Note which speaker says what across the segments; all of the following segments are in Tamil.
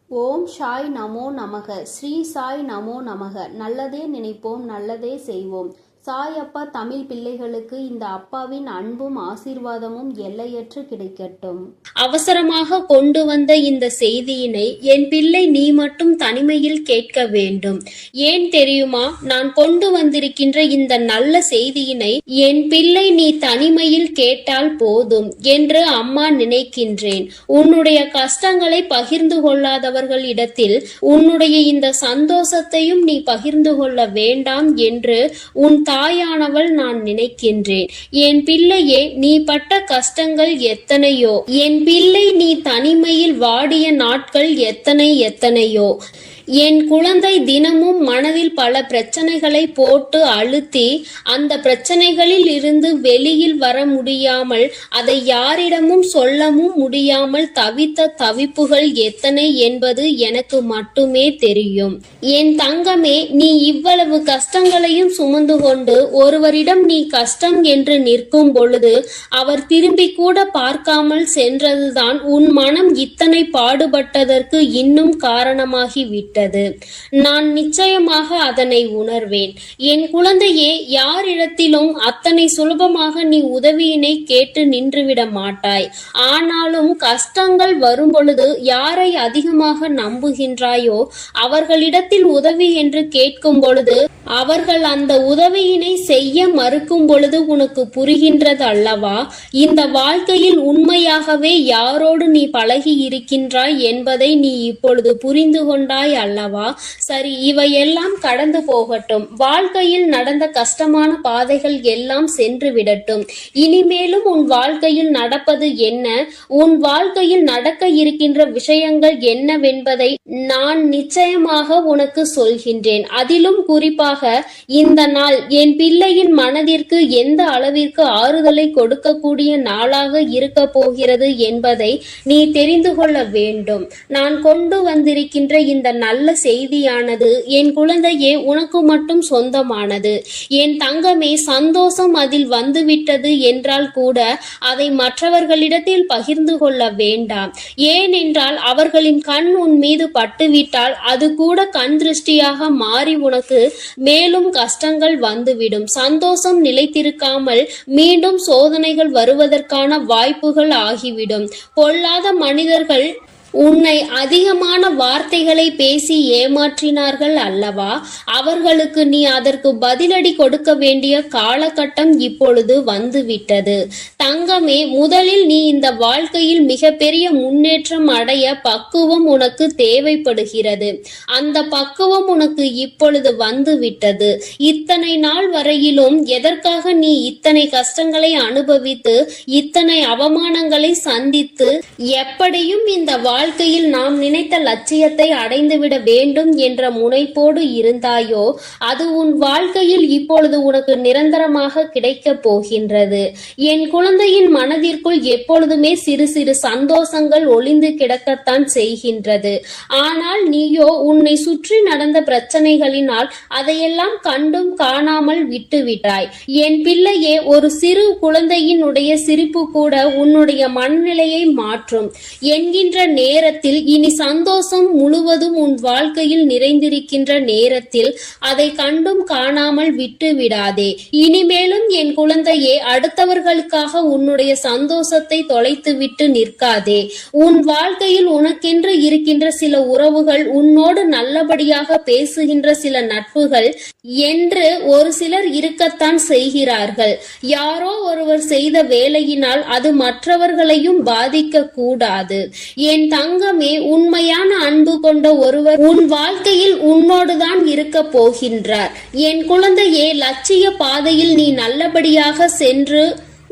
Speaker 1: ஓம் சாய் நமோ நமக. ஸ்ரீ சாய் நமோ நமக. நல்லதே நினைப்போம், நல்லதே செய்வோம். சாய் அப்பா தமிழ் பிள்ளைகளுக்கு இந்த அப்பாவின் அன்பும் ஆசீர்வாதமும் எல்லையற்று கிடைக்கட்டும்.
Speaker 2: அவசரமாக கொண்டு வந்த இந்த செய்தியினை என் பிள்ளை நீ மட்டும் தனிமையில் கேட்க வேண்டும். ஏன் தெரியுமா? நான் கொண்டு வந்திருக்கின்ற இந்த நல்ல செய்தியினை என் பிள்ளை நீ தனிமையில் கேட்டால் போதும் என்று அம்மா நினைக்கின்றேன். உன்னுடைய கஷ்டங்களை பகிர்ந்து கொள்ளாதவர்களிடத்தில் உன்னுடைய இந்த சந்தோஷத்தையும் நீ பகிர்ந்து கொள்ள வேண்டாம் என்று உன் தாயானவள் நான் நினைக்கின்றேன். என் பிள்ளையே, நீ பட்ட கஷ்டங்கள் எத்தனையோ, என் பிள்ளை நீ தனிமையில் வாடிய நாட்கள் எத்தனையோ. என் குழந்தை தினமும் மனதில் பல பிரச்சனைகளை போட்டு அழுத்தி அந்த பிரச்சனைகளில் இருந்து வெளியில் வர முடியாமல் அதை யாரிடமும் சொல்லவும் முடியாமல் தவித்த தவிப்புகள் எத்தனை என்பது எனக்கு மட்டுமே தெரியும். என் தங்கமே, நீ இவ்வளவு கஷ்டங்களையும் சுமந்து கொண்டு ஒருவரிடம் நீ கஷ்டம் என்று நிற்கும் பொழுது அவர் திரும்பி கூட பார்க்காமல் சென்றதுதான் உன் மனம் இத்தனை பாடுபட்டதற்கு இன்னும் காரணமாகிவிட்டது. நான் நிச்சயமாக அதனை உணர்வேன். என் குழந்தையே, யாரிடத்திலும் அத்தனை சுலபமாக நீ உதவியினை கேட்டு நின்றுவிட மாட்டாய். ஆனாலும் கஷ்டங்கள் வரும் பொழுது யாரை அதிகமாக நம்புகின்றாயோ அவர்களிடத்தில் உதவி என்று கேட்கும் பொழுது அவர்கள் அந்த உதவியினை செய்ய மறுக்கும் பொழுது உனக்கு புரிகின்றது அல்லவா? இந்த வாழ்க்கையில் உண்மையாகவே யாரோடு நீ பழகி இருக்கின்றாய் என்பதை நீ இப்பொழுது புரிந்து கொண்டாய் அல்லவா? சரி, இவையெல்லாம் கடந்து போகட்டும். வாழ்க்கையில் நடந்த கஷ்டமான பாதைகள் எல்லாம் சென்று விடட்டும். இனிமேலும் உன் வாழ்க்கையில் நடப்பது என்ன, உன் வாழ்க்கையில் நடக்க இருக்கின்ற விஷயங்கள் என்னவென்பதை நான் நிச்சயமாக உனக்கு சொல்கின்றேன். அதிலும் குறிப்பாக இந்த நாள் என் பிள்ளையின் மனதிற்கு எந்த அளவிற்கு ஆறுதலை கொடுக்கக்கூடிய நாளாக இருக்க போகிறது என்பதை நீ தெரிந்து கொள்ள வேண்டும். நான் கொண்டு வந்திருக்கின்ற இந்த நல்ல செய்தியானது என் குழந்தையே உனக்கு மட்டும் சொந்தமானது. என் தங்கமே, சந்தோஷம் அதில் வந்துவிட்டது என்றால் கூட அதை மற்றவர்களிடத்தில் பகிர்ந்து கொள்ள வேண்டாம். ஏனென்றால் அவர்களின் கண் உன் மீது பட்டுவிட்டால் அது கூட கண் திருஷ்டியாக மாறி உனக்கு மேலும் கஷ்டங்கள் வந்துவிடும். சந்தோஷம் நிலைத்திருக்காமல் மீண்டும் சோதனைகள் வருவதற்கான வாய்ப்புகள் ஆகிவிடும். பொல்லாத மனிதர்கள் உன்னை அதிகமான வார்த்தைகளை பேசி ஏமாற்றினார்கள் அல்லவா? அவர்களுக்கு நீ அதற்கு பதிலடி கொடுக்க வேண்டிய காலகட்டம் இப்பொழுது வந்துவிட்டது. தங்கமே, முதலில் நீ இந்த வாழ்க்கையில் மிகப்பெரிய முன்னேற்றம் அடைய பக்குவம் உனக்கு தேவைப்படுகிறது. அந்த பக்குவம் உனக்கு இப்பொழுது வந்துவிட்டது. இத்தனை நாள் வரையிலும் எதற்காக நீ இத்தனை கஷ்டங்களை அனுபவித்து இத்தனை அவமானங்களை சந்தித்து எப்படியும் இந்த வாழ்க்கையில் நாம் நினைத்த லட்சியத்தை அடைந்துவிட வேண்டும் என்ற முனைப்போடு இருந்தாயோ அது உன் வாழ்க்கையில் இப்பொழுது உனக்கு நிரந்தரமாக கிடைக்க போகின்றது. என் குழந்தையின் மனதிற்குள் எப்பொழுதுமே சிறு சிறு சந்தோஷங்கள் ஒளிந்து கிடக்கத்தான் செய்கின்றது. ஆனால் நீயோ உன்னை சுற்றி நடந்த பிரச்சனைகளினால் அதையெல்லாம் கண்டும் காணாமல் விட்டுவிட்டாய். என் பிள்ளையே, ஒரு சிறு குழந்தையினுடைய சிரிப்பு கூட உன்னுடைய மனநிலையை மாற்றும் என்கின்ற நேரத்தில் இனி சந்தோஷம் முழுவதும் உன் வாழ்க்கையில் நிறைந்திருக்கின்ற நேரத்தில் அதை கண்டும் காணாமல் விட்டு விடாதே. இனிமேலும் என் குழந்தையே, அடுத்தவர்களுக்காக உன்னுடைய சந்தோஷத்தை தொலைத்து விட்டு நிற்காதே. உன் வாழ்க்கையில் உனக்கென்று இருக்கின்ற சில உறவுகள், உன்னோடு நல்லபடியாக பேசுகின்ற சில நட்புகள் என்று ஒரு சிலர் இருக்கத்தான் செய்கிறார்கள். யாரோ ஒருவர் செய்த வேலையினால் அது மற்றவர்களையும் பாதிக்க கூடாது. என் தங்கமே, உண்மையான அன்பு கொண்ட ஒருவர் உன் வாழ்க்கையில் உன்னோடுதான் இருக்க போகின்றார். என் குழந்தையே, லட்சிய பாதையில் நீ நல்லபடியாக சென்று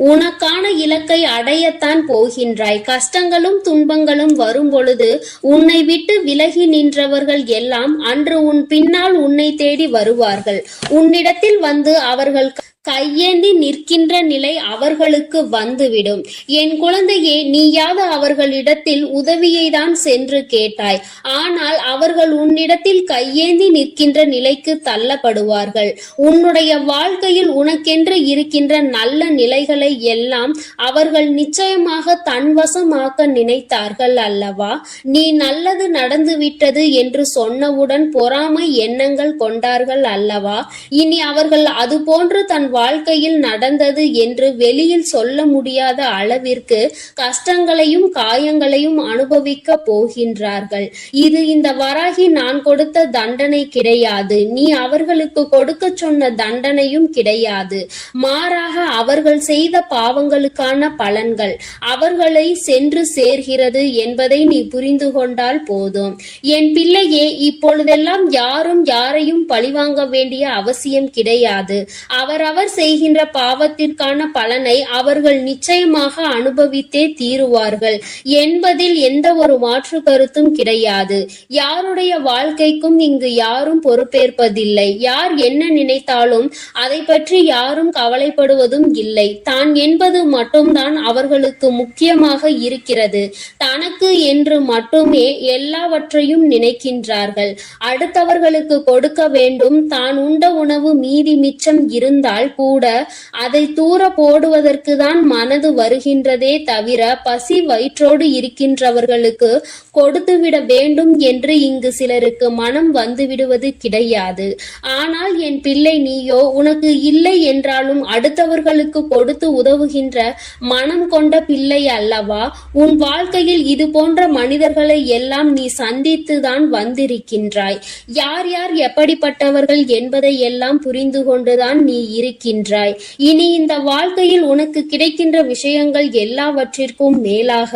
Speaker 2: உனக்கான இலக்கை அடையத்தான் போகின்றாய். கஷ்டங்களும் துன்பங்களும் வரும் பொழுது உன்னை விட்டு விலகி நின்றவர்கள் எல்லாம் அன்று உன் பின்னால் உன்னை தேடி வருவார்கள். உன்னிடத்தில் வந்து அவர்கள் கையேந்தி நிற்கின்ற நிலை அவர்களுக்கு வந்துவிடும். என் குழந்தையே, நீயாவது அவர்களிடத்தில் உதவியை தான் சென்று கேட்டாய். ஆனால் அவர்கள் உன்னிடத்தில் கையேந்தி நிற்கின்ற நிலைக்கு தள்ளப்படுவார்கள். உன்னுடைய வாழ்க்கையில் உனக்கென்று இருக்கின்ற நல்ல நிலைகளை எல்லாம் அவர்கள் நிச்சயமாக தன்வசமாக்க நினைத்தார்கள் அல்லவா? நீ நல்லது நடந்துவிட்டது என்று சொன்னவுடன் பொறாமை எண்ணங்கள் கொண்டார்கள் அல்லவா? இனி அவர்கள் அது போன்று தன் வாழ்க்கையில் நடந்தது என்று வெளியில் சொல்ல முடியாத அளவிற்கு கஷ்டங்களையும் காயங்களையும் அனுபவிக்க போகின்றார்கள். இது இந்த வராகி நான் கொடுத்த தண்டனை கிடையாது. நீ அவர்களுக்கு கொடுக்க சொன்ன தண்டனையும் கிடையாது. மாறாக அவர்கள் செய்த பாவங்களுக்கான பலன்கள் அவர்களை சென்று சேர்கிறது என்பதை நீ புரிந்து கொண்டால் போதும். என் பிள்ளையே, இப்பொழுதெல்லாம் யாரும் யாரையும் பழிவாங்க வேண்டிய அவசியம் கிடையாது. அவரவர் செய்கின்ற பாவத்திற்கான பலனை அவர்கள் நிச்சயமாக அனுபவித்தே தீருவார்கள் என்பதில் எந்த ஒரு மாற்று கருத்தும் கிடையாது. யாருடைய வாழ்க்கைக்கும் இங்கு யாரும் பொறுப்பேற்பதில்லை. யார் என்ன நினைத்தாலும் அதை பற்றி யாரும் கவலைப்படுவதும் இல்லை. தான் என்பது மட்டும்தான் அவர்களுக்கு முக்கியமாக இருக்கிறது. தனக்கு என்று மட்டுமே எல்லாவற்றையும் நினைக்கின்றார்கள். அடுத்தவர்களுக்கு கொடுக்க வேண்டும். தான் உண்ட உணவு மீதி மிச்சம் இருந்தால் கூட அதை தூர போடுவதற்கு தான் மனது வருகின்றதே தவிர பசி வயிற்றோடு இருக்கின்றவர்களுக்கு கொடுத்துவிட வேண்டும் என்று இங்கு சிலருக்கு மனம் வந்துவிடுவது கிடையாது. ஆனால் என் பிள்ளை, நீயோ உனக்கு இல்லை என்றாலும் அடுத்தவர்களுக்கு கொடுத்து உதவுகின்ற மனம் கொண்ட பிள்ளை அல்லவா? உன் வாழ்க்கையில் இது போன்ற மனிதர்களை எல்லாம் நீ சந்தித்துதான் வந்திருக்கின்றாய். யார் யார் எப்படிப்பட்டவர்கள் என்பதை எல்லாம் புரிந்து கொண்டுதான் நீ இருக்கின்றாய். இனி இந்த வாழ்க்கையில் உனக்கு கிடைக்கின்ற விஷயங்கள் எல்லாவற்றிற்கும் மேலாக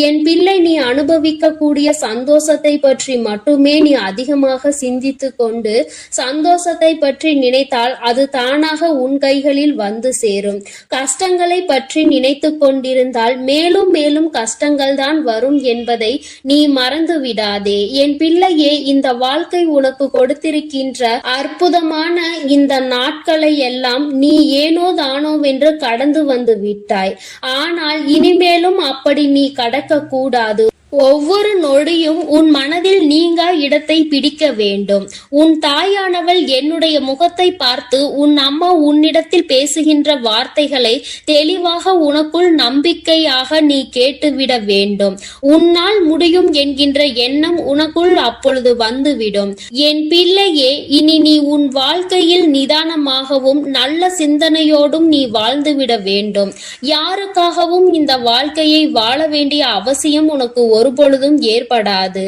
Speaker 2: என் பிள்ளை, நீ அனுபவிக்கக்கூடிய சந்தோஷத்தை பற்றி மட்டுமே நீ அதிகமாக சிந்தித்து கொண்டு சந்தோஷத்தை பற்றி நினைத்தால் அது தானாக உன் கைகளில் வந்து சேரும். கஷ்டங்களை பற்றி நினைத்து கொண்டிருந்தால் மேலும் மேலும் கஷ்டங்கள் தான் வரும் என்பதை நீ மறந்து விடாதே. என் பிள்ளையே, இந்த வாழ்க்கை உனக்கு கொடுத்திருக்கின்ற அற்புதமான இந்த நாட்களை எல்லாம் நீ ஏனோ தானோவென்று கடந்து வந்து விட்டாய். ஆனால் இனிமேலும் அப்படி நீ கடக்க கூடாது. ஒவ்வொரு நொடியும் உன் மனதில் நீங்கா இடத்தை பிடிக்க வேண்டும். உன் தாயானவள் என்னுடைய முகத்தை பார்த்து உன் அம்மா உன்னிடத்தில் பேசுகின்ற வார்த்தைகளை தெளிவாக உனக்குள் நம்பிக்கையாக நீ கேட்டுவிட வேண்டும். உன்னால் முடியும் என்கின்ற எண்ணம் உனக்குள் அப்பொழுது வந்துவிடும். என் பிள்ளையே, இனி நீ உன் வாழ்க்கையில் நிதானமாகவும் நல்ல சிந்தனையோடும் நீ வாழ்ந்துவிட வேண்டும். யாருக்காகவும் இந்த வாழ்க்கையை வாழ வேண்டிய அவசியம் உனக்கு ஒருபொழுதும் ஏற்படாது.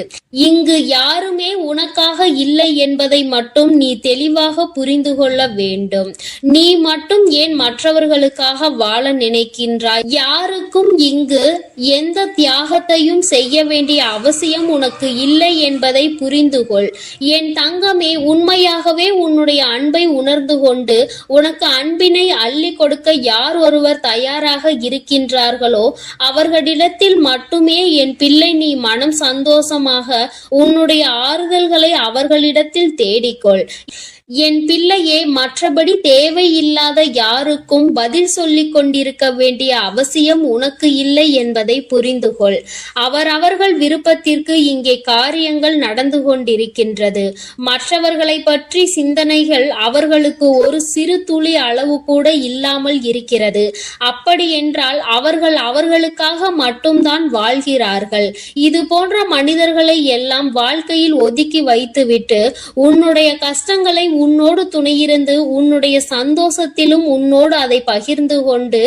Speaker 2: இங்கு யாருமே உனக்காக இல்லை என்பதை மட்டும் நீ தெளிவாக புரிந்து கொள்ள வேண்டும். நீ மட்டும் ஏன் மற்றவர்களுக்காக வாழ நினைக்கின்றாய்? யாருக்கும் இங்கு எந்த தியாகத்தையும் செய்ய வேண்டிய அவசியம் உனக்கு இல்லை என்பதை புரிந்து கொள். என் தங்கமே, உண்மையாகவே உன்னுடைய அன்பை உணர்ந்து கொண்டு உனக்கு அன்பினை அள்ளி கொடுக்க யார் ஒருவர் தயாராக இருக்கின்றார்களோ அவர்களிடத்தில் மட்டுமே என் பிள்ளை நீ மனம் சந்தோஷமாக உன்னுடைய ஆறுதல்களை அவர்களிடத்தில் தேடிக்கொள். என் பிள்ளையே, மற்றபடி தேவையில்லாத யாருக்கும் பதில் சொல்லிக் கொண்டிருக்க வேண்டிய அவசியம் உனக்கு இல்லை என்பதை புரிந்து கொள். அவரவர்கள் விருப்பத்திற்கு இங்கே காரியங்கள் நடந்து கொண்டிருக்கின்றது. மற்றவர்களை பற்றி சிந்தனைகள் அவர்களுக்கு ஒரு சிறு துளி அளவு கூட இல்லாமல் இருக்கிறது. அப்படி என்றால் அவர்கள் அவர்களுக்காக மட்டும்தான் வாழ்கிறார்கள். இது போன்ற மனிதர்களை எல்லாம் வாழ்க்கையில் ஒதுக்கி வைத்துவிட்டு உன்னுடைய கஷ்டங்களை உன்னோடு துணையிருந்து உன்னுடைய சந்தோஷத்திலும் உன்னோடு அதை பகிர்ந்து கொண்டு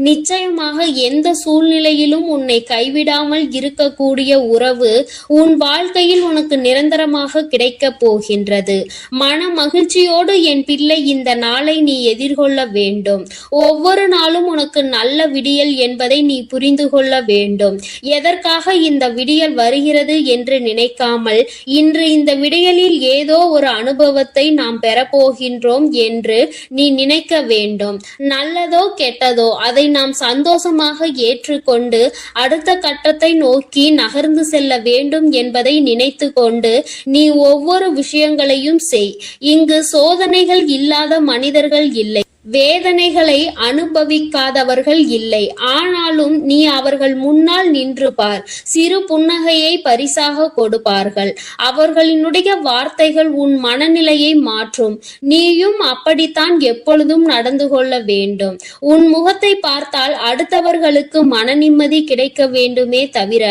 Speaker 2: நிச்சயமாக எந்த சூழ்நிலையிலும் உன்னை கைவிடாமல் இருக்கக்கூடிய உறவு உன் வாழ்க்கையில் உனக்கு நிரந்தரமாக கிடைக்க போகின்றது. மன மகிழ்ச்சியோடு என் பிள்ளை இந்த நாளை நீ எதிர்கொள்ள வேண்டும். ஒவ்வொரு நாளும் உனக்கு நல்ல விடியல் என்பதை நீ புரிந்து கொள்ள வேண்டும். எதற்காக இந்த விடியல் வருகிறது என்று நினைக்காமல் இன்று இந்த விடியலில் ஏதோ ஒரு அனுபவத்தை நாம் பெறப்போகின்றோம் என்று நீ நினைக்க வேண்டும். நல்லதோ கெட்டதோ அதை நாம் சந்தோஷமாக ஏற்றுக்கொண்டு அடுத்த கட்டத்தை நோக்கி நகர்ந்து செல்ல வேண்டும் என்பதை நினைத்து கொண்டு நீ ஒவ்வொரு விஷயங்களையும் செய். இங்கு சோதனைகள் இல்லாத மனிதர்கள் இல்லை. வேதனைகளை அனுபவிக்காதவர்கள் இல்லை. ஆனாலும் நீ அவர்கள் முன்னால் நின்று பார். சிறு புன்னகையை பரிசாக கொடுப்பார்கள். அவர்களினுடைய வார்த்தைகள் உன் மனநிலையை மாற்றும். நீயும் அப்படித்தான் எப்பொழுதும் நடந்து கொள்ள வேண்டும். உன் முகத்தை பார்த்தால் அடுத்தவர்களுக்கு மன நிம்மதி கிடைக்க வேண்டுமே தவிர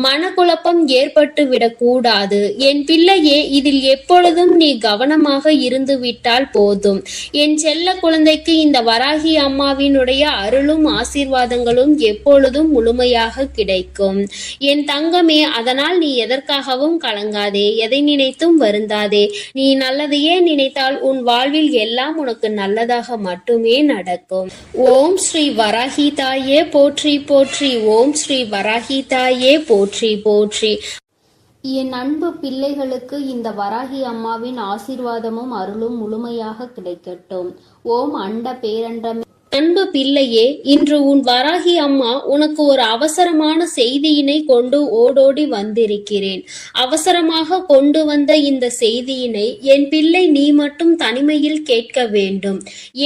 Speaker 2: மனக்குழப்பம் ஏற்பட்டு விடக்கூடாது. என் பிள்ளையே, இதில் எப்பொழுதும் நீ கவனமாக இருந்து விட்டால் போதும். என் செல்ல குழந்தை இந்த வராகி அம்மாவினுடைய அருளும் ஆசீர்வாதங்களும் எப்பொழுதும் முழுமையாக கிடைக்கும். என் தங்கமே, அதனால் நீ எதற்காகவும் கலங்காதே, எதை நினைத்தும் வருந்தாதே. நீ நல்லதையே நினைத்தால் உன் வாழ்வில் எல்லாம் உனக்கு நல்லதாக மட்டுமே நடக்கும். ஓம் ஸ்ரீ வராகி தாயே போற்றி போற்றி. ஓம் ஸ்ரீ வராகி தாயே போற்றி போற்றி.
Speaker 1: என் அன்பு பிள்ளைகளுக்கு இந்த வராகி அம்மாவின் ஆசீர்வாதமும் அருளும் முழுமையாக கிடைக்கட்டும். ஓம் அண்ட பேரண்டம்.
Speaker 2: அன்பு பிள்ளையே, இன்று உன் வராகி அம்மா உனக்கு ஒரு அவசரமான செய்தியினை கொண்டு ஓடோடி வந்திருக்கிறேன். அவசரமாக கொண்டு வந்த இந்த செய்தியினை என் பிள்ளை நீ மட்டும் தனிமையில் கேட்க வேண்டும்.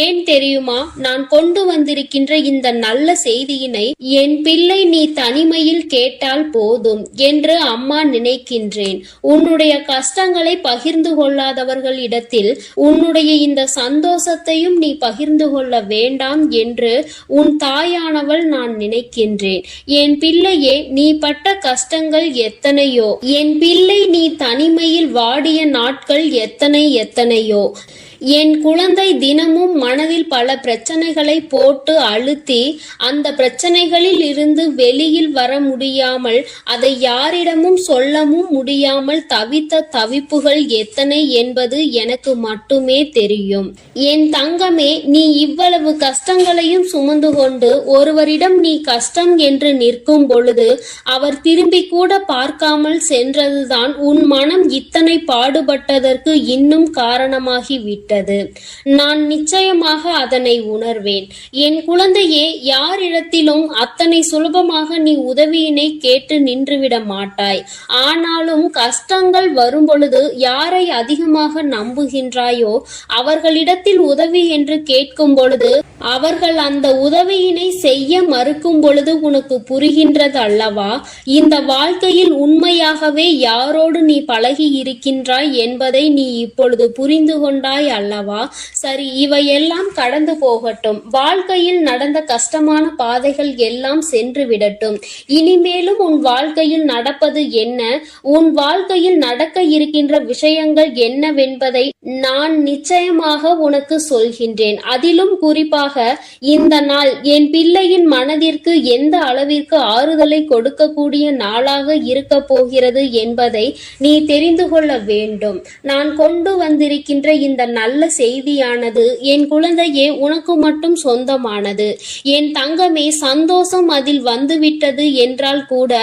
Speaker 2: ஏன் தெரியுமா? நான் கொண்டு வந்திருக்கின்ற இந்த நல்ல செய்தியினை என் பிள்ளை நீ தனிமையில் கேட்டால் போதும் என்று அம்மா நினைக்கின்றேன். உன்னுடைய கஷ்டங்களை பகிர்ந்து கொள்ளாதவர்களிடத்தில் உன்னுடைய இந்த சந்தோஷத்தையும் நீ பகிர்ந்து கொள்ள வேண்டாம் என்று உன் தாயானவள் நான் நினைக்கின்றேன். என் பிள்ளையே, நீ பட்ட கஷ்டங்கள் எத்தனையோ. என் பிள்ளை நீ தனிமையில் வாடிய நாட்கள் எத்தனையோ. என் குழந்தை தினமும் மனதில் பல பிரச்சனைகளை போட்டு அழுத்தி அந்த பிரச்சனைகளில் இருந்து வெளியில் வர முடியாமல் அதை யாரிடமும் சொல்லவும் முடியாமல் தவித்த தவிப்புகள் எத்தனை என்பது எனக்கு மட்டுமே தெரியும். என் தங்கமே, நீ இவ்வளவு கஷ்டங்களையும் சுமந்து கொண்டு ஒருவரிடம் நீ கஷ்டம் என்று நிற்கும் பொழுது அவர் திரும்பி கூட பார்க்காமல் சென்றதுதான் உன் மனம் இத்தனை பாடுபட்டதற்கு இன்னும் காரணமாகிவிட்டது. நான் நிச்சயமாக அதனை உணர்வேன். என் குழந்தையே, யாரிடத்திலும் அத்தனை சுலபமாக நீ உதவியினை கேட்டு நின்றுவிட மாட்டாய். ஆனாலும் கஷ்டங்கள் வரும் பொழுது யாரை அதிகமாக நம்புகின்றாயோ அவர்களிடத்தில் உதவி என்று கேட்கும் பொழுது அவர்கள் அந்த உதவியினை செய்ய மறுக்கும் பொழுது உனக்கு புரிகின்றது அல்லவா? இந்த வாழ்க்கையில் உண்மையாகவே யாரோடு நீ பழகி இருக்கின்றாய் என்பதை நீ இப்பொழுது புரிந்து கொண்டாய் அல்லவா? சரி, இவையெல்லாம் கடந்து போகட்டும். வாழ்க்கையில் நடந்த கஷ்டமான பாதைகள் எல்லாம் சென்று விடட்டும். இனிமேலும் உன் வாழ்க்கையில் நடப்பது என்ன, உன் வாழ்க்கையில் நடக்க இருக்கின்ற விஷயங்கள் என்னவென்பதை நான் நிச்சயமாக உனக்கு சொல்கின்றேன். அதிலும் குறிப்பாக இந்த நாள் என் பிள்ளையின் மனதிற்கு எந்த அளவிற்கு ஆறுதலை கொடுக்கக்கூடிய நாளாக இருக்க போகிறது என்பதை நீ தெரிந்து கொள்ள வேண்டும். நான் கொண்டு வந்திருக்கின்ற இந்த நல்ல செய்தியானது என் குழந்தையே உனக்கு மட்டும் சொந்தமானது. என் தங்கமே, சந்தோஷம் அதில் வந்துவிட்டது என்றால் கூட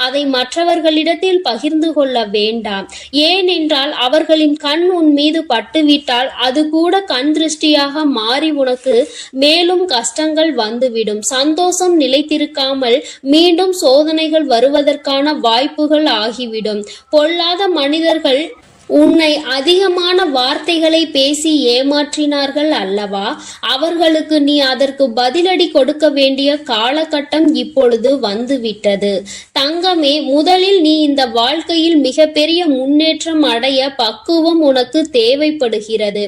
Speaker 2: அதை மற்றவர்களிடத்தில் பகிர்ந்து கொள்ள வேண்டாம். ஏனென்றால் அவர்களின் கண் உன் மீது பட்டுவிட்டால் அது கூட கண் திருஷ்டியாக மாறி உனக்கு மேலும் கஷ்டங்கள் வந்துவிடும். சந்தோஷம் நிலைத்திருக்காமல் மீண்டும் சோதனைகள் வருவதற்கான வாய்ப்புகள் ஆகிவிடும். பொல்லாத மனிதர்கள் உன்னை அதிகமான வார்த்தைகளை பேசி ஏமாற்றினார்கள் அல்லவா? அவர்களுக்கு நீ அதற்கு பதிலடி கொடுக்க வேண்டிய காலகட்டம் இப்பொழுது வந்துவிட்டது. தங்கமே, முதலில் நீ இந்த வாழ்க்கையில் மிகப்பெரிய முன்னேற்றம் அடைய பக்குவம் உனக்கு தேவைப்படுகிறது.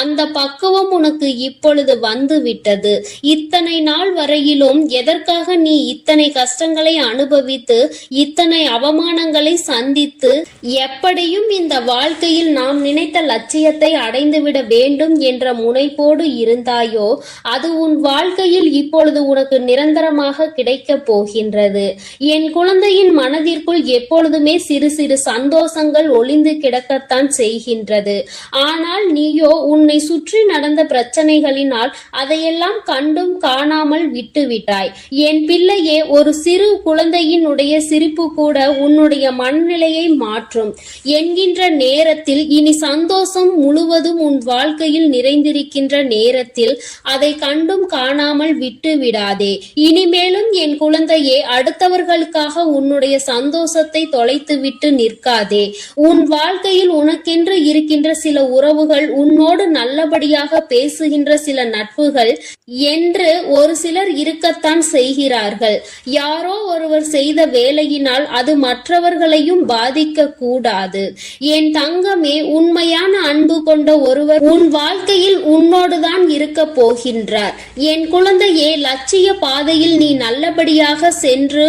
Speaker 2: அந்த பக்குவம் உனக்கு இப்பொழுது வந்துவிட்டது. இத்தனை நாள் வரையிலும் எதற்காக நீ இத்தனை கஷ்டங்களை அனுபவித்து இத்தனை அவமானங்களை சந்தித்து எப்படியும் இந்த வாழ்க்கையில் நாம் நினைத்த லட்சியத்தை அடைந்துவிட வேண்டும் என்ற முனைப்போடு இருந்தாயோ அது உன் வாழ்க்கையில் இப்பொழுது உனக்கு நிரந்தரமாக கிடைக்க போகின்றது. என் குழந்தையின் மனதிற்குள் எப்பொழுதுமே சிறு சிறு சந்தோஷங்கள் ஒளிந்து கிடக்கத்தான் செய்கின்றது. ஆனால் நீயோ உன்னை சுற்றி நடந்த பிரச்சனைகளினால் அதையெல்லாம் கண்டும் காணாமல் விட்டுவிட்டாய். என் பிள்ளையே, ஒரு சிறு குழந்தையினுடைய சிரிப்பு கூட உன்னுடைய மனநிலையை மாற்றும் என்கின்ற நேரத்தில், இனி சந்தோஷம் முழுவதும் உன் வாழ்க்கையில் நிறைந்திருக்கின்ற நேரத்தில் அதை கண்டும் காணாமல் விட்டு விடாதே. இனிமேலும் என் குழந்தையே, அடுத்தவர்களுக்காக உன்னுடைய சந்தோஷத்தை தொலைத்துவிட்டு நிற்காதே. உன் வாழ்க்கையில் உனக்கென்று இருக்கின்ற சில உறவுகள், உன்னோடு நல்லபடியாக பேசுகின்ற சில நட்புகள் என்று ஒரு சிலர் இருக்கத்தான் செய்கிறார்கள். யாரோ ஒருவர் செய்த வேலையினால் அது மற்றவர்களையும் பாதிக்க கூடாது. என் தங்கமே, உண்மையான அன்பு கொண்ட ஒருவர் உன் வாழ்க்கையில் உன்னோடுதான் இருக்க போகின்றார். என் குழந்தையே, லட்சிய பாதையில் நீ நல்லபடியாக சென்று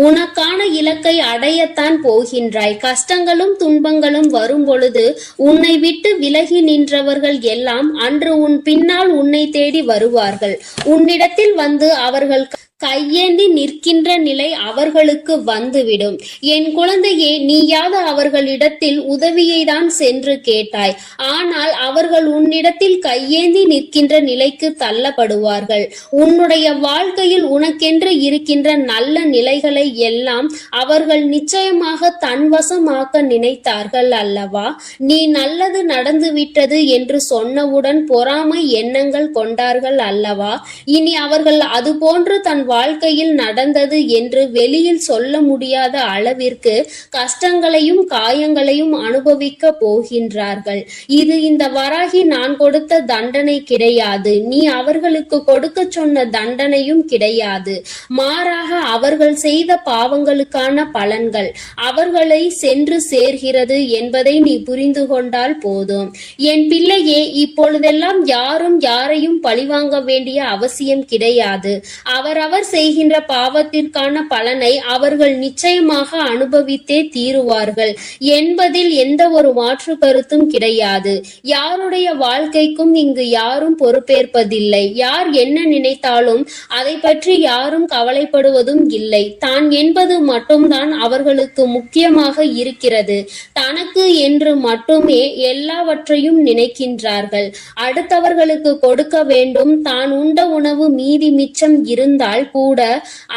Speaker 2: உனக்கான இலக்கை அடையத்தான் போகின்றாய். கஷ்டங்களும் துன்பங்களும் வரும் பொழுது உன்னை விட்டு விலகி நின்றவர்கள் எல்லாம் அன்று உன் பின்னால் உன்னை தேடி வருவார்கள். உன்னிடத்தில் வந்து அவர்கள் கையேந்தி நிற்கின்ற நிலை அவர்களுக்கு வந்துவிடும். என் குழந்தையே, நீயாவது அவர்களிடத்தில் உதவியை தான் சென்று கேட்டாய். ஆனால் அவர்கள் உன்னிடத்தில் கையேந்தி நிற்கின்ற நிலைக்கு தள்ளப்படுவார்கள். உன்னுடைய வாழ்க்கையில் உனக்கென்று இருக்கின்ற நல்ல நிலைகளை எல்லாம் அவர்கள் நிச்சயமாக தன்வசமாக்க நினைத்தார்கள் அல்லவா? நீ நல்லது நடந்துவிட்டது என்று சொன்னவுடன் பொறாமை எண்ணங்கள் கொண்டார்கள் அல்லவா? இனி அவர்கள் அதுபோன்று தன் வாழ்க்கையில் நடந்தது என்று வெளியில் சொல்ல முடியாத அளவிற்கு கஷ்டங்களையும் காயங்களையும் அனுபவிக்க போகின்றார்கள். இது இந்த வராகி நான் கொடுத்த தண்டனை கிடையாது. நீ அவர்களுக்கு கொடுக்க சொன்ன தண்டனையும் கிடையாது. மாறாக அவர்கள் செய்த பாவங்களுக்கான பலன்கள் அவர்களை சென்று சேர்கிறது என்பதை நீ புரிந்து கொண்டால் போதும். என் பிள்ளையே, இப்பொழுதெல்லாம் யாரும் யாரையும் பழிவாங்க வேண்டிய அவசியம் கிடையாது. அவரவர் செய்கின்ற பாவத்திற்கான பலனை அவர்கள் நிச்சயமாக அனுபவித்தே தீருவார்கள் என்பதில் எந்த ஒரு மாற்று கருத்தும் கிடையாது. யாருடைய வாழ்க்கைக்கும் இங்கு யாரும் பொறுப்பேற்பதில்லை. யார் என்ன நினைத்தாலும் அதை பற்றி யாரும் கவலைப்படுவதும் இல்லை. தான் என்பது மட்டும்தான் அவர்களுக்கு முக்கியமாக இருக்கிறது. தனக்கு என்று மட்டுமே எல்லாவற்றையும் நினைக்கின்றார்கள். அடுத்தவர்களுக்கு கொடுக்க வேண்டும். தான் உண்ட உணவு மீதி மிச்சம் இருந்தால் கூட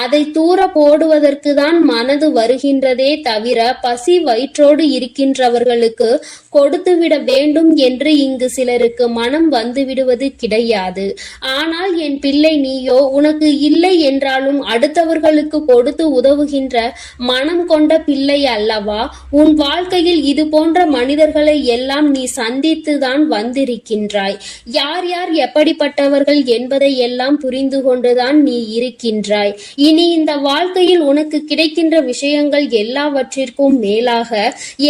Speaker 2: அதை தூர போடுவதற்கு தான் மனது வருகின்றதே தவிர பசி வயிற்றோடு இருக்கின்றவர்களுக்கு கொடுத்துவிட வேண்டும் என்று இங்கு சிலருக்கு மனம் வந்துவிடுவது கிடையாது. ஆனால் என் பிள்ளை, நீயோ உனக்கு இல்லை என்றாலும் அடுத்தவர்களுக்கு கொடுத்து உதவுகின்ற மனம் கொண்ட பிள்ளை அல்லவா? உன் வாழ்க்கையில் இது போன்ற மனிதர்களை எல்லாம் நீ சந்தித்துதான் வந்திருக்கின்றாய். யார் யார் எப்படிப்பட்டவர்கள் என்பதை எல்லாம் புரிந்து கொண்டுதான் நீ இருக்கின்றாய். இனி இந்த வாழ்க்கையில் உனக்கு கிடைக்கின்ற விஷயங்கள் எல்லாவற்றிற்கும் மேலாக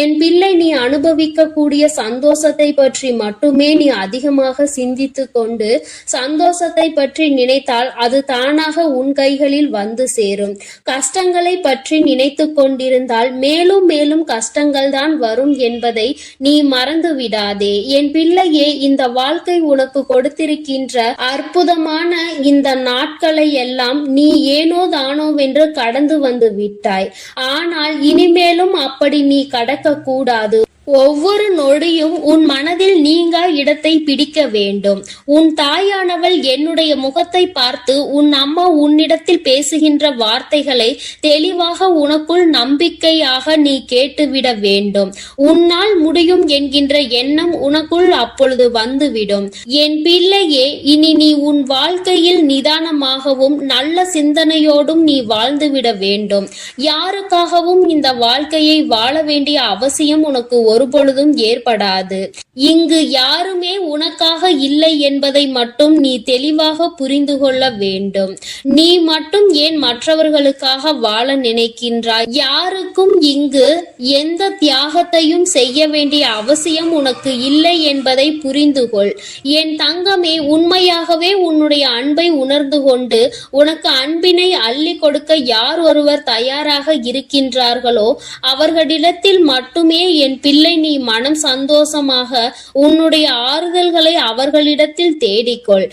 Speaker 2: என் பிள்ளை, நீ அனுபவிக்க கூடிய சந்தோஷத்தை பற்றி மட்டுமே நீ அதிகமாக சிந்தித்து கொண்டு சந்தோஷத்தை பற்றி நினைத்தால் அது தானாக உன் கைகளில் வந்து சேரும். கஷ்டங்களை பற்றி நினைத்து கொண்டிருந்தால் மேலும் மேலும் கஷ்டங்கள் தான் வரும் என்பதை நீ மறந்து விடாதே. என் பிள்ளையே, இந்த வாழ்க்கை உனக்கு கொடுத்திருக்கின்ற அற்புதமான இந்த நாட்களை எல்லாம் நீ ஏனோ தானோவென்று கடந்து வந்து விட்டாய். ஆனால் இனிமேலும் அப்படி நீ கடக்க கூடாது. ஒவ்வொரு நொடியும் உன் மனதில் நீங்கா இடத்தை பிடிக்க வேண்டும். உன் தாயானவள் என்னுடைய முகத்தை பார்த்து உன் அம்மா உன்னிடத்தில் பேசுகின்ற வார்த்தைகளை தெளிவாக உனக்குள் நம்பிக்கையாக நீ கேட்டுவிட வேண்டும். உன்னால் முடியும் என்கின்ற எண்ணம் உனக்குள் அப்பொழுது வந்துவிடும். என் பிள்ளையே, இனி நீ உன் வாழ்க்கையில் நிதானமாகவும் நல்ல சிந்தனையோடும் நீ வாழ்ந்துவிட வேண்டும். யாருக்காகவும் இந்த வாழ்க்கையை வாழ வேண்டிய அவசியம் உனக்கு ஒருபொழுதும் ஏற்படாது. இங்கு யாருமே உனக்காக இல்லை என்பதை மட்டும் நீ தெளிவாக புரிந்து கொள்ள வேண்டும். நீ மட்டும் ஏன் மற்றவர்களுக்காக வாழ நினைக்கின்றாய்? யாருக்கும் இங்கு எந்த தியாகத்தையும் செய்ய வேண்டிய அவசியம் உனக்கு இல்லை என்பதை புரிந்து கொள். என் தங்கமே, உண்மையாகவே உன்னுடைய அன்பை உணர்ந்து கொண்டு உனக்கு அன்பினை அள்ளி கொடுக்க யார் ஒருவர் தயாராக இருக்கின்றார்களோ அவர்களிடத்தில் மட்டுமே என் பிள்ளை நீ மனம் சந்தோஷமாக உன்னுடைய ஆறுதல்களை அவர்களிடத்தில் தேடிக்கொள்.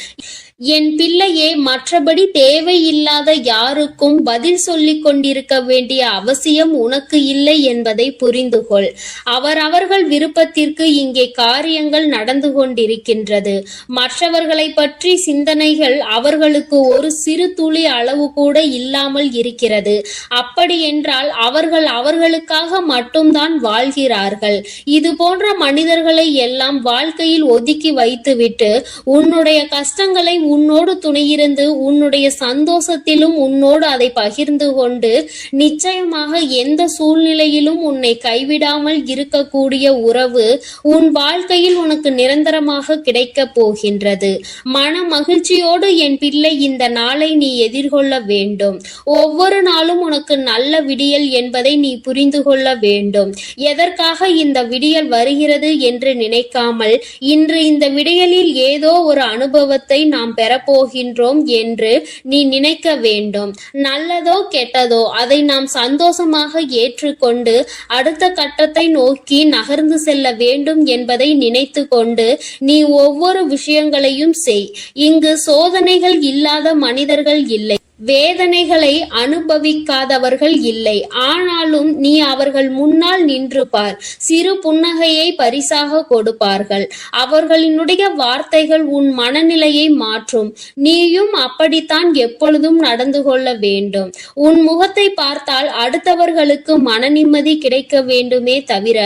Speaker 2: என் பிள்ளையே, மற்றபடி தேவையில்லாத யாருக்கும் பதில் சொல்லிக் கொண்டிருக்க வேண்டிய அவசியம் உனக்கு இல்லை என்பதை புரிந்து கொள். அவரவர்கள் விருப்பத்திற்கு இங்கே காரியங்கள் நடந்து கொண்டிருக்கின்றது. மற்றவர்களை பற்றி சிந்தனைகள் அவர்களுக்கு ஒரு சிறு துளி அளவு கூட இல்லாமல் இருக்கிறது. அப்படி என்றால் அவர்கள் அவர்களுக்காக மட்டும்தான் வாழ்கிறார்கள். இது போன்ற மனிதர்களை எல்லாம் வாழ்க்கையில் ஒதுக்கி வைத்துவிட்டு உன்னுடைய கஷ்டங்களை உன்னோடு துணையிருந்து உன்னுடைய சந்தோஷத்திலும் உன்னோடு அதை பகிர்ந்து கொண்டு நிச்சயமாக எந்த சூழ்நிலையிலும் உன்னை கைவிடாமல் இருக்கக்கூடிய உறவு உன் வாழ்க்கையில் உனக்கு நிரந்தரமாக கிடைக்கப் போகின்றது. மன மகிழ்ச்சியோடு என் பிள்ளை இந்த நாளை நீ எதிர்கொள்ள வேண்டும். ஒவ்வொரு நாளும் உனக்கு நல்ல விடியல் என்பதை நீ புரிந்து கொள்ள வேண்டும். எதற்காக இந்த விடியல் வருகிறது என்று நினைக்காமல் இன்று இந்த விடியலில் ஏதோ ஒரு அனுபவத்தை நாம் பெறப்போகின்றோம் என்று நீ நினைக்க வேண்டும். நல்லதோ கெட்டதோ அதை நாம் சந்தோஷமாக ஏற்றுக்கொண்டு அடுத்த கட்டத்தை நோக்கி நகர்ந்து செல்ல வேண்டும் என்பதை நினைத்து கொண்டு நீ ஒவ்வொரு விஷயங்களையும் செய். இங்கு சோதனைகள் இல்லாத மனிதர்கள் இல்லை, வேதனைகளை அனுபவிக்காதவர்கள் இல்லை. ஆனாலும் நீ அவர்கள் முன்னால் நின்று பார். சிறு புன்னகையை பரிசாக கொடுப்பார்கள். அவர்களினுடைய வார்த்தைகள் உன் மனநிலையை மாற்றும். நீயும் அப்படித்தான் எப்பொழுதும் நடந்து கொள்ள வேண்டும். உன் முகத்தை பார்த்தால் அடுத்தவர்களுக்கு மன நிம்மதி கிடைக்க வேண்டுமே தவிர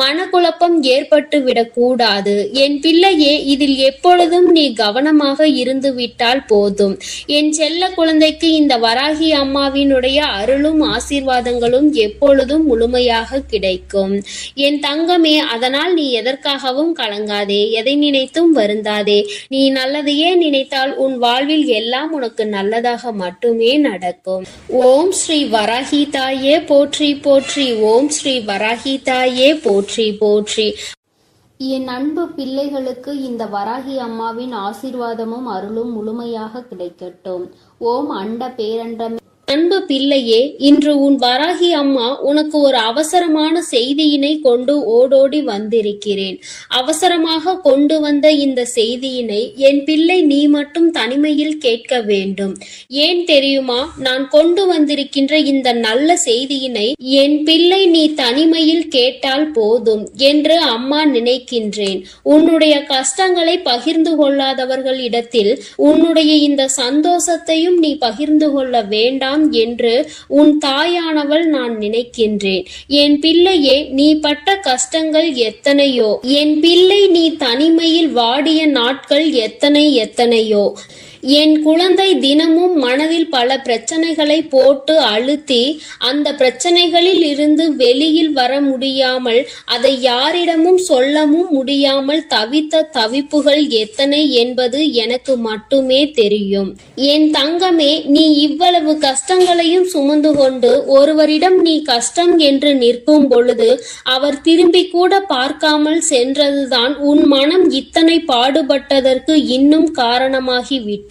Speaker 2: மனக்குழப்பம் ஏற்பட்டு விடக்கூடாது. என் பிள்ளையே, இதில் எப்பொழுதும் நீ கவனமாக இருந்து விட்டால் போதும். என் செல்ல குழந்தை இந்த வராகி அம்மாவினுடைய அருளும் ஆசீர்வாதங்களும் எப்பொழுதும் முழுமையாக கிடைக்கும். என் தங்கமே, அதனால் நீ எதற்காகவும் கலங்காதே, எதை நினைத்தும் வருந்தாதே. நீ நல்லதையே நினைத்தால் உன் வாழ்வில் எல்லாம் உனக்கு நல்லதாக மட்டுமே நடக்கும். ஓம் ஸ்ரீ வராகி தாயே போற்றி போற்றி. ஓம் ஸ்ரீ வராகி தாயே போற்றி போற்றி.
Speaker 1: என் அன்பு பிள்ளைகளுக்கு இந்த வராகி அம்மாவின் ஆசீர்வாதமும் அருளும் முழுமையாக கிடைக்கட்டும். ஓம் அண்ட பேரண்டம்.
Speaker 2: அன்பு பிள்ளையே, இன்று உன் வராகி அம்மா உனக்கு ஒரு அவசரமான செய்தியினை கொண்டு ஓடோடி வந்திருக்கிறேன். அவசரமாக கொண்டு வந்த இந்த செய்தியினை என் பிள்ளை நீ மட்டும் தனிமையில் கேட்க வேண்டும். ஏன் தெரியுமா? நான் கொண்டு வந்திருக்கின்ற இந்த நல்ல செய்தியினை என் பிள்ளை நீ தனிமையில் கேட்டால் போதும் என்று அம்மா நினைக்கின்றேன். உன்னுடைய கஷ்டங்களை பகிர்ந்து கொள்ளாதவர்களிடத்தில் உன்னுடைய இந்த சந்தோஷத்தையும் நீ பகிர்ந்து கொள்ள வேண்டாம் என்று உன் தாயானவள் நான் நினைக்கின்றேன். என் பிள்ளையே, நீ பட்ட கஷ்டங்கள் எத்தனையோ. என் பிள்ளை நீ தனிமையில் வாடிய நாட்கள் எத்தனையோ. என் குழந்தை தினமும் மனதில் பல பிரச்சனைகளை போட்டு அழுத்தி அந்த பிரச்சனைகளில் இருந்து வெளியில் வர முடியாமல் அதை யாரிடமும் சொல்லவும் முடியாமல் தவித்த தவிப்புகள் எத்தனை என்பது எனக்கு மட்டுமே தெரியும். என் தங்கமே, நீ இவ்வளவு கஷ்டங்களையும் சுமந்து கொண்டு ஒருவரிடம் நீ கஷ்டம் என்று நிற்கும் பொழுது அவர் திரும்பி கூட பார்க்காமல் சென்றதுதான் உன் மனம் இத்தனை பாடுபட்டதற்கு இன்னும் காரணமாகிவிட்டது.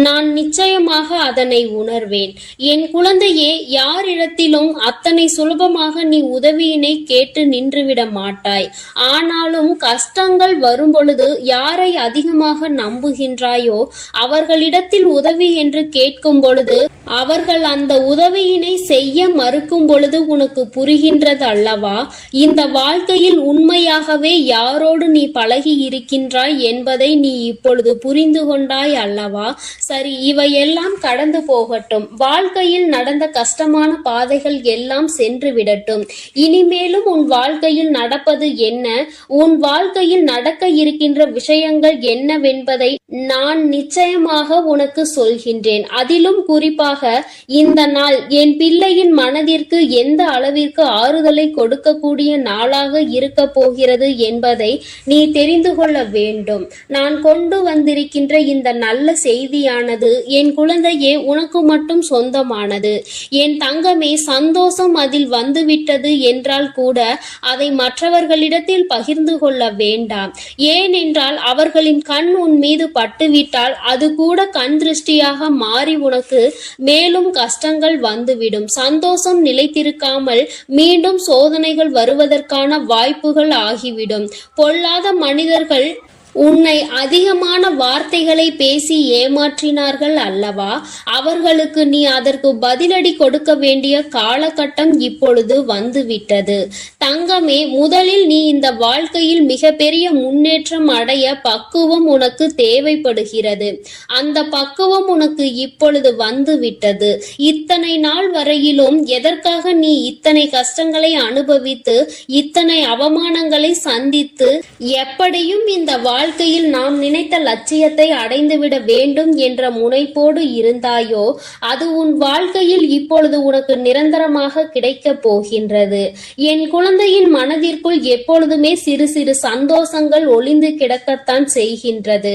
Speaker 2: நான் நிச்சயமாக அதனை உணர்வேன். என் குழந்தையே, யாரிடத்திலும் அத்தனை சுலபமாக நீ உதவியினை கேட்டு நின்றுவிட மாட்டாய். ஆனாலும் கஷ்டங்கள் வரும் பொழுது யாரை அதிகமாக நம்புகின்றாயோ அவர்களிடத்தில் உதவி என்று கேட்கும் பொழுது அவர்கள் அந்த உதவியினை செய்ய மறுக்கும் பொழுது உனக்கு புரிகின்றது அல்லவா? இந்த வாழ்க்கையில் உண்மையாகவே யாரோடு நீ பழகி இருக்கின்றாய் என்பதை நீ இப்பொழுது புரிந்து கொண்டாய் அல்லவா? சரி, இவையெல்லாம் கடந்து போகட்டும். வாழ்க்கையில் நடந்த கஷ்டமான பாதைகள் எல்லாம் சென்று விடட்டும். இனிமேலும் உன் வாழ்க்கையில் நடப்பது என்ன, உன் வாழ்க்கையில் நடக்க இருக்கின்ற விஷயங்கள் என்னவென்பதை நான் நிச்சயமாக உனக்கு சொல்கின்றேன். அதிலும் குறிப்பாக இந்த நாள் என் பிள்ளையின் மனதிற்கு எந்த அளவிற்கு ஆறுதலை கொடுக்கக்கூடிய நாளாக இருக்க போகிறது என்பதை நீ தெரிந்து கொள்ள வேண்டும். நான் கொண்டு வந்திருக்கின்ற இந்த நல்ல செய்தியானது என் குழந்தையே உனக்கு மட்டும் சொந்தமானது. என் தங்கமே, சந்தோஷம் அதில் வந்துவிட்டது என்றால் கூட அதை மற்றவர்களிடத்தில் பகிர்ந்து கொள்ள வேண்டாம். ஏனென்றால் அவர்களின் கண் உன் மீது பட்டுவிட்டால் அது கூட கண் திருஷ்டியாக மாறி உனக்கு மேலும் கஷ்டங்கள் வந்துவிடும். சந்தோஷம் நிலைத்திருக்காமல் மீண்டும் சோதனைகள் வருவதற்கான வாய்ப்புகள் ஆகிவிடும். பொல்லாத மனிதர்கள் உன்னை அதிகமான வார்த்தைகளை பேசி ஏமாற்றினார்கள் அல்லவா? அவர்களுக்கு நீ அதற்கு பதிலடி கொடுக்க வேண்டிய காலகட்டம் இப்பொழுது வந்துவிட்டது. தங்கமே, முதலில் நீ இந்த வாழ்க்கையில் மிகப்பெரிய முன்னேற்றம் அடைய பக்குவம் உனக்கு தேவைப்படுகிறது. அந்த பக்குவம் உனக்கு இப்பொழுது வந்துவிட்டது. இத்தனை நாள் வரையிலும் எதற்காக நீ இத்தனை கஷ்டங்களை அனுபவித்து இத்தனை அவமானங்களை சந்தித்து எப்படியும் இந்த வாழ்க்கையில் நாம் நினைத்த லட்சியத்தை அடைந்துவிட வேண்டும் என்ற முனைப்போடு இருந்தாயோ, அது உன் வாழ்க்கையில் இப்பொழுது உனக்கு நிரந்தரமாக கிடைக்கப் போகின்றது. என் குழந்தையின் மனதிற்குள் எப்பொழுதுமே சிறு சிறு சந்தோஷங்கள் ஒளிந்து கிடக்கத்தான் செய்கின்றது.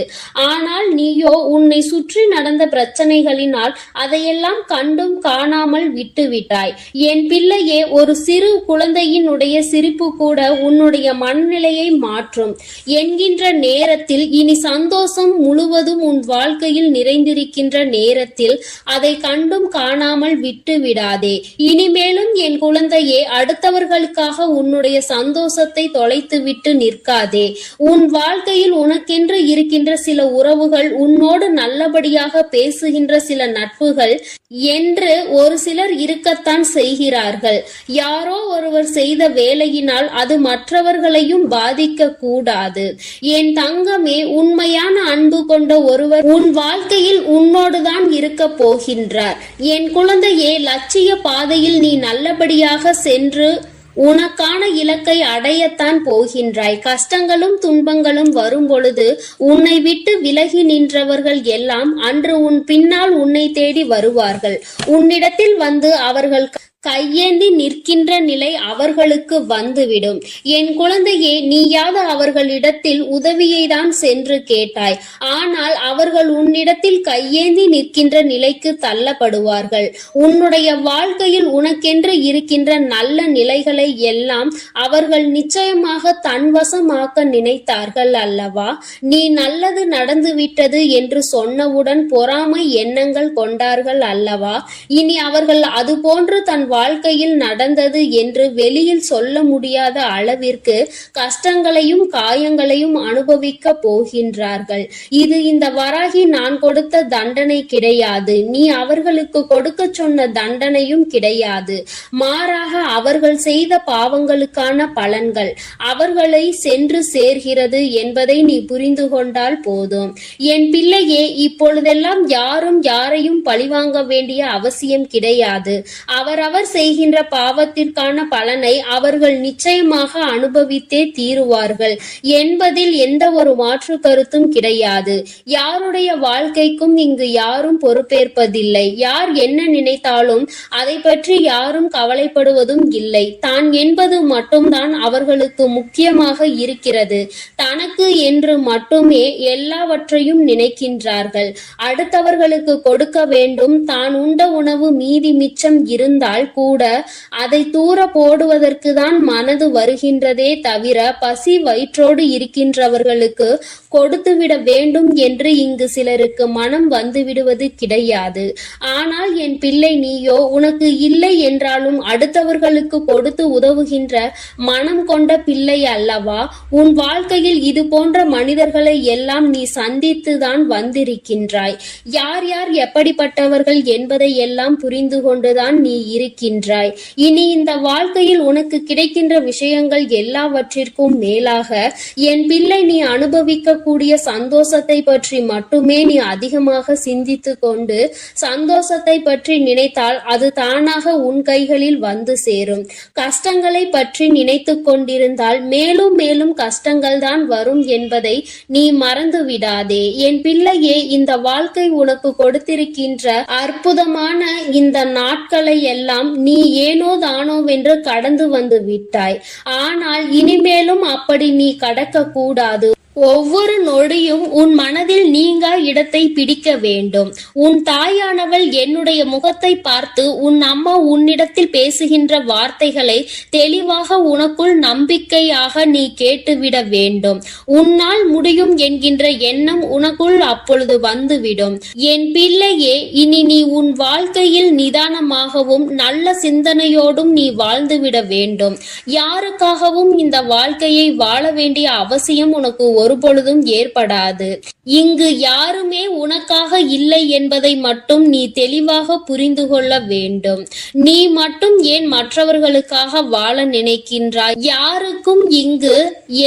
Speaker 2: ஆனால் நீயோ உன்னை சுற்றி நடந்த பிரச்சனைகளினால் அதையெல்லாம் கண்டும் காணாமல் விட்டுவிட்டாய். என் பிள்ளையே, ஒரு சிறு குழந்தையினுடைய சிரிப்பு கூட உன்னுடைய மனநிலையை மாற்றும் என்கின்ற நேரத்தில், இனி சந்தோஷம் முழுவதும் உன் வாழ்க்கையில் நிறைந்திருக்கின்ற நேரத்தில் அதை கண்டும் காணாமல் விட்டு விடாதே. இனிமேலும் என் குழந்தையே, அடுத்தவர்களுக்காக உன்னுடைய சந்தோஷத்தை தொலைத்து விட்டு நிற்காதே. உன் வாழ்க்கையில் உனக்கென்று இருக்கின்ற சில உறவுகள், உன்னோடு நல்லபடியாக பேசுகின்ற சில நட்புகள் என்று ஒரு சிலர் இருக்கத்தான் செய்கிறார்கள். யாரோ ஒருவர் செய்த வேலையினால் அது மற்றவர்களையும் பாதிக்க கூடாது. என் தங்கமே, உண்மையான அன்பு கொண்ட ஒருவர் உன் வாழ்க்கையில் உன்னோடுதான் இருக்க போகின்றார். என் குழந்தையே, லட்சிய பாதையில் நீ நல்லபடியாக சென்று உனக்கான இலக்கை அடையத்தான் போகின்றாய். கஷ்டங்களும் துன்பங்களும் வரும் பொழுது உன்னை விட்டு விலகி நின்றவர்கள் எல்லாம் அன்று உன் பின்னால் உன்னை தேடி வருவார்கள். உன்னிடத்தில் வந்து அவர்கள் கையேந்தி நிற்கின்ற நிலை அவர்களுக்கு வந்துவிடும். என் குழந்தையே, நீயாவது அவர்களிடத்தில் உதவியை தான் சென்று கேட்டாய். ஆனால் அவர்கள் உன்னிடத்தில் கையேந்தி நிற்கின்ற நிலைக்கு தள்ளப்படுவார்கள். உன்னுடைய வாழ்க்கையில் உனக்கென்று இருக்கின்ற நல்ல நிலைகளை எல்லாம் அவர்கள் நிச்சயமாக தன்வசமாக்க நினைத்தார்கள் அல்லவா? நீ நல்லது நடந்துவிட்டது என்று சொன்னவுடன் பொறாமை எண்ணங்கள் கொண்டார்கள் அல்லவா? இனி அவர்கள் அது போன்று தன் வாழ்க்கையில் நடந்தது என்று வெளியில் சொல்ல முடியாத அளவிற்கு கஷ்டங்களையும் காயங்களையும் அனுபவிக்க போகின்றார்கள். இது இந்த வராகி நான் கொடுத்த தண்டனை கிடையாது. நீ அவர்களுக்கு கொடுக்க சொன்ன தண்டனையும் கிடையாது. மாறாக அவர்கள் செய்த பாவங்களுக்கான பலன்கள் அவர்களை சென்று சேர்கிறது என்பதை நீ புரிந்து கொண்டால் போதும். என் பிள்ளையே, இப்பொழுதெல்லாம் யாரும் யாரையும் பழிவாங்க வேண்டிய அவசியம் கிடையாது. அவரவர் செய்கின்ற பாவத்திற்கான பலனை அவர்கள் நிச்சயமாக அனுபவித்தே தீருவார்கள் என்பதில் எந்த ஒரு மாற்று கருத்தும் கிடையாது. யாருடைய வாழ்க்கைக்கும் இங்கு யாரும் பொறுப்பேற்பதில்லை. யார் என்ன நினைத்தாலும் அதை பற்றி யாரும் கவலைப்படுவதும் இல்லை. தான் என்பது மட்டும்தான் அவர்களுக்கு முக்கியமாக இருக்கிறது. தனக்கு என்று மட்டுமே எல்லாவற்றையும் நினைக்கின்றார்கள். அடுத்தவர்களுக்கு கொடுக்க வேண்டும். தான் உண்ட உணவு மீதி மிச்சம் இருந்தால் கூட அதை தூர போடுவதற்கு தான் மனது வருகின்றதே தவிர பசி வயிற்றோடு இருக்கின்றவர்களுக்கு கொடுத்துவிட வேண்டும் என்று இங்கு சிலருக்கு மனம் வந்து விடுவது கிடையாது. ஆனால் என் பிள்ளை, நீயோ உனக்கு இல்லை என்றாலும் அடுத்தவர்களுக்கு கொடுத்து உதவுகின்ற மனம் கொண்ட பிள்ளை அல்லவா? உன் வாழ்க்கையில் இது போன்ற மனிதர்களை எல்லாம் நீ சந்தித்துதான் வந்திருக்கின்றாய். யார் யார் எப்படிப்பட்டவர்கள் என்பதை எல்லாம் புரிந்து கொண்டுதான் நீ இருக்கின்றாய். இனி இந்த வாழ்க்கையில் உனக்கு கிடைக்கின்ற விஷயங்கள் எல்லாவற்றிற்கும் மேலாக என் பிள்ளை, நீ அனுபவிக்க கூடிய சந்தோஷத்தை பற்றி மட்டுமே நீ அதிகமாக சிந்தித்து கொண்டு சந்தோஷத்தை பற்றி நினைத்தால் அது தானாக உன் கைகளில் வந்து சேரும். கஷ்டங்களை பற்றி நினைத்து கொண்டிருந்தால் மேலும் மேலும் கஷ்டங்கள் தான் வரும் என்பதை நீ மறந்து விடாதே. என் பிள்ளையே, இந்த வாழ்க்கை உனக்கு கொடுத்திருக்கின்ற அற்புதமான இந்த நாட்களை எல்லாம் நீ ஏனோ தானோவென்று கடந்து வந்து விட்டாய். ஆனால் இனிமேலும் அப்படி நீ கடக்க கூடாது. ஒவ்வொரு நொடியும் உன் மனதில் நீங்கா இடத்தை பிடிக்க வேண்டும். உன் தாயானவள் என்னுடைய முகத்தை பார்த்து உன் அம்மா உன்னிடத்தில் பேசுகின்ற வார்த்தைகளை தெளிவாக உனக்குள் நம்பிக்கையாக நீ கேட்டுவிட வேண்டும். உன்னால் முடியும் என்கின்ற எண்ணம் உனக்குள் அப்பொழுது வந்துவிடும். என் பிள்ளையே, இனி நீ உன் வாழ்க்கையில் நிதானமாகவும் நல்ல சிந்தனையோடும் நீ வாழ்ந்துவிட வேண்டும். யாருக்காகவும் இந்த வாழ்க்கையை வாழ வேண்டிய அவசியம் உனக்கு ஒரு ஒருபொழுதும் ஏற்படாது. இங்கு யாருமே உனக்காக இல்லை என்பதை மட்டும் நீ தெளிவாக புரிந்து கொள்ள வேண்டும். நீ மட்டும் ஏன் மற்றவர்களுக்காக வாழ நினைக்கின்றாய்? யாருக்கும் இங்கு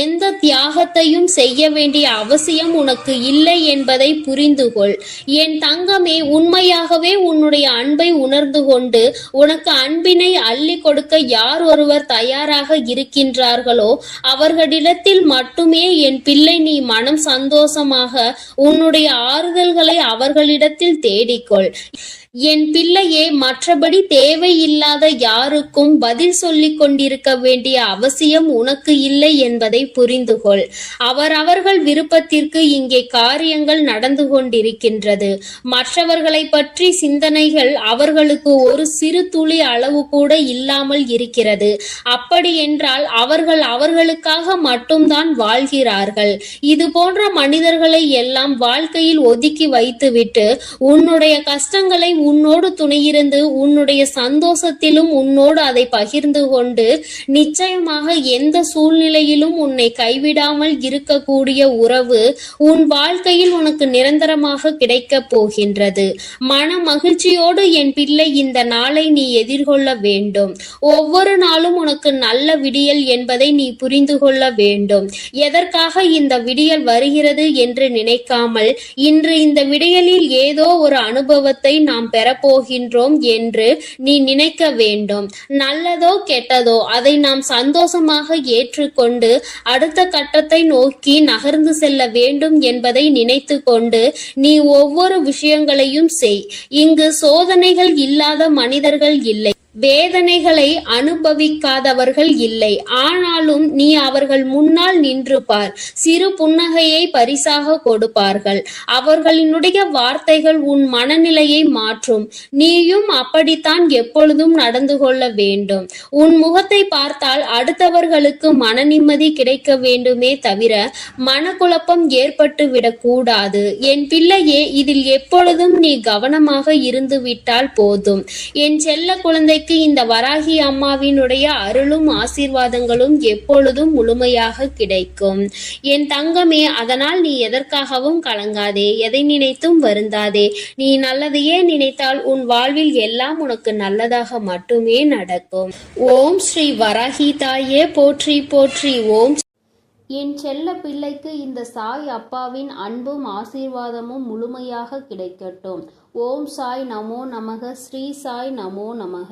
Speaker 2: எந்த தியாகத்தையும் செய்ய வேண்டிய அவசியம் உனக்கு இல்லை என்பதை புரிந்து கொள். என் தங்கமே, உண்மையாகவே உன்னுடைய அன்பை உணர்ந்து கொண்டு உனக்கு அன்பினை அள்ளி கொடுக்க யார் ஒருவர் தயாராக இருக்கின்றார்களோ அவர்களிடத்தில் மட்டுமே என் பிள்ளை நீ மனம் சந்தோஷமாக உன்னுடைய ஆறுதல்களை அவர்களிடத்தில் தேடிக்கொள். என் பிள்ளையே, மற்றபடி தேவையில்லாத யாருக்கும் பதில் சொல்லிக் கொண்டிருக்க வேண்டிய அவசியம் உனக்கு இல்லை என்பதை புரிந்து கொள். அவரவர்கள் விருப்பத்திற்கு இங்கே காரியங்கள் நடந்து கொண்டிருக்கின்றது. மற்றவர்களை பற்றி சிந்தனைகள் அவர்களுக்கு ஒரு சிறு துளி அளவு கூட இல்லாமல் இருக்கிறது. அப்படி என்றால் அவர்கள் அவர்களுக்காக மட்டும்தான் வாழ்கிறார்கள். இது போன்ற மனிதர்களை எல்லாம் வாழ்க்கையில் ஒதுக்கி வைத்துவிட்டு உன்னுடைய கஷ்டங்களை உன்னோடு துணையிருந்து உன்னுடைய சந்தோஷத்திலும் உன்னோடு அதை பகிர்ந்து கொண்டு நிச்சயமாக எந்த சூழ்நிலையிலும் உன்னை கைவிடாமல் இருக்கக்கூடிய உறவு உன் வாழ்க்கையில் உனக்கு நிரந்தரமாக கிடைக்கப் போகின்றது. மன மகிழ்ச்சியோடு என் பிள்ளை இந்த நாளை நீ எதிர்கொள்ள வேண்டும். ஒவ்வொரு நாளும் உனக்கு நல்ல விடியல் என்பதை நீ புரிந்து கொள்ள வேண்டும். எதற்காக இந்த விடியல் வருகிறது என்று நினைக்காமல் இன்று இந்த விடியலில் ஏதோ ஒரு அனுபவத்தை நாம் பெறப்போகின்றோம் என்று நீ நினைக்க வேண்டும். நல்லதோ கெட்டதோ அதை நாம் சந்தோஷமாக ஏற்றுக்கொண்டு அடுத்த கட்டத்தை நோக்கி நகர்ந்து செல்ல வேண்டும் என்பதை நினைத்து கொண்டு நீ ஒவ்வொரு விஷயங்களையும் செய். இங்கு சோதனைகள் இல்லாத மனிதர்கள் இல்லை, வேதனைகளை அனுபவிக்காதவர்கள் இல்லை. ஆனாலும் நீ அவர்கள் முன்னால் நின்று பார். சிறு புன்னகையை பரிசாக கொடுப்பார்கள். அவர்களினுடைய வார்த்தைகள் உன் மனநிலையை மாற்றும். நீயும் அப்படித்தான் எப்பொழுதும் நடந்து கொள்ள வேண்டும். உன் முகத்தை பார்த்தால் அடுத்தவர்களுக்கு மன நிம்மதி கிடைக்க வேண்டுமே தவிர மனக்குழப்பம் ஏற்பட்டு விடக்கூடாது. என் பிள்ளையே, இதில் எப்பொழுதும் நீ கவனமாக இருந்து விட்டால் போதும். என் செல்ல குழந்தை இந்த வராகி அம்மாவினுடைய அருளும் ஆசீர்வாதங்களும் எப்பொழுதும் முழுமையாக கிடைக்கும். என் தங்கமே, அதனால் நீ எதற்காகவும் கலங்காதே, எதை நினைத்தும் வருந்தாதே. நீ நல்லதையே நினைத்தால் உன் வாழ்வில் எல்லாம் உனக்கு நல்லதாக மட்டுமே நடக்கும். ஓம் ஸ்ரீ வராகி தாயே போற்றி போற்றி. ஓம்.
Speaker 1: என் செல்ல பிள்ளைக்கு இந்த சாய் அப்பாவின் அன்பும் ஆசீர்வாதமும் முழுமையாக கிடைக்கட்டும். ஓம் சாய் நமோ நமக. ஸ்ரீ சாய் நமோ நமக.